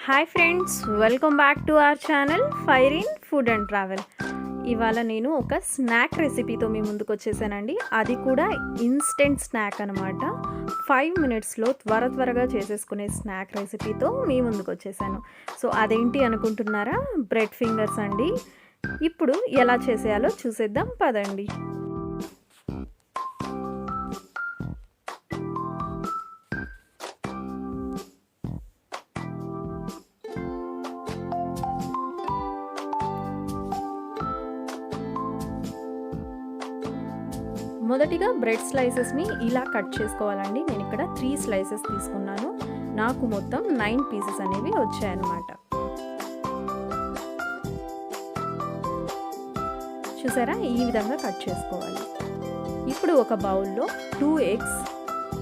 Hi friends, welcome back to our channel fire in food and travel. ఇవాళ నేను ఒక snack రెసిపీతో మీ ముందుకు వచ్చేసానండి. అది కూడా ఇన్స్టెంట్ స్నాక్ అనమాట. 5 మినిట్స్లో త్వరగా చేసేసుకునే స్నాక్ రెసిపీతో మీ ముందుకు వచ్చేసాను. సో అదేంటి అనుకుంటున్నారా? బ్రెడ్ ఫింగర్స్ అండి. ఇప్పుడు ఎలా చేసేయాలో చూసేద్దాం పదండి. మొదటిగా బ్రెడ్ స్లైసెస్ని ఇలా కట్ చేసుకోవాలండి. నేను ఇక్కడ 3 స్లైసెస్ తీసుకున్నాను. నాకు మొత్తం 9 పీసెస్ అనేవి వచ్చాయన్నమాట. చూసారా, ఈ విధంగా కట్ చేసుకోవాలి. ఇప్పుడు ఒక బౌల్లో 2 ఎగ్స్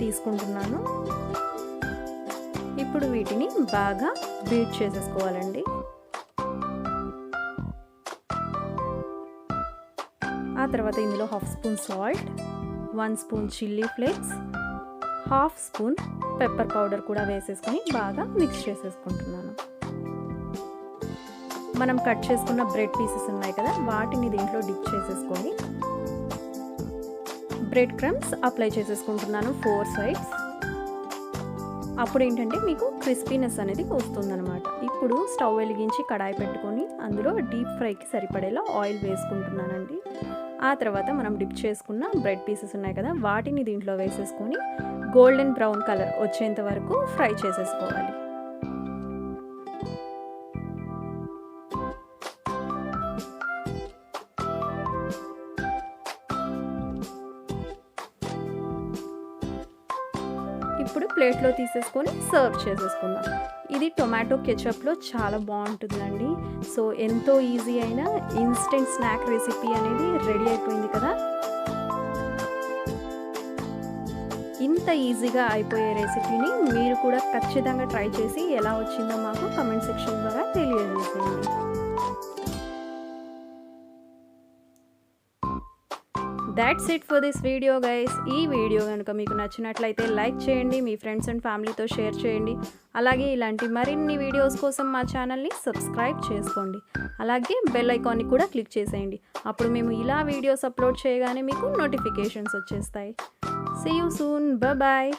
తీసుకుంటున్నాను. ఇప్పుడు వీటిని బాగా బీట్ చేసేసుకోవాలండి. ఆ తర్వాత ఇందులో 1/2 spoon salt, 1 spoon chilli flakes, 1/2 spoon pepper powder కూడా వేసేసుకొని బాగా మిక్స్ చేసేసుకుంటున్నాను. మనం కట్ చేసుకున్న బ్రెడ్ పీసెస్ ఉన్నాయి కదా, వాటిని దీంట్లో డిప్ చేసేసుకొని బ్రెడ్ క్రమ్స్ అప్లై చేసేసుకుంటున్నాను 4 సైడ్స్. అప్పుడు ఏంటంటే మీకు క్రిస్పీనెస్ అనేది వస్తుందన్నమాట. ఇప్పుడు స్టవ్ వెలిగించి కడాయి పెట్టుకొని అందులో డీప్ ఫ్రైకి సరిపడేలా ఆయిల్ వేసుకుంటున్నానండి. ఆ తర్వాత మనం డిప్ చేసుకున్న బ్రెడ్ పీసెస్ ఉన్నాయి కదా, వాటిని దీంట్లో వేసేసుకొని గోల్డెన్ బ్రౌన్ కలర్ వచ్చేంత వరకు ఫ్రై చేసేసుకోవాలి. ఇప్పుడు ప్లేట్లో తీసేసుకొని సర్వ్ చేసేసుకుందాం. ఇది టొమాటో కెచప్లో చాలా బాగుంటుందండి. సో ఎంతో ఈజీ అయిన ఇన్స్టెంట్ స్నాక్ రెసిపీ అనేది రెడీ అయిపోయింది కదా. ఇంత ఈజీగా అయిపోయే రెసిపీని మీరు కూడా ఖచ్చితంగా ట్రై చేసి ఎలా వచ్చిందో మాకు కామెంట్ సెక్షన్ ద్వారా తెలియజేసేయండి. That's it for this video guys. ఈ వీడియో కనుక మీకు నచ్చినట్లయితే లైక్ చేయండి, మీ ఫ్రెండ్స్ అండ్ ఫ్యామిలీతో షేర్ చేయండి. అలాగే ఇలాంటి మరిన్ని వీడియోస్ కోసం మా ఛానల్ని సబ్స్క్రైబ్ చేసుకోండి. అలాగే బెల్ ఐకాన్ని కూడా క్లిక్ చేసేయండి. అప్పుడు మేము ఇలా వీడియోస్ అప్లోడ్ చేయగానే మీకు నోటిఫికేషన్స్ వచ్చేస్తాయి. See you soon. బాయ్.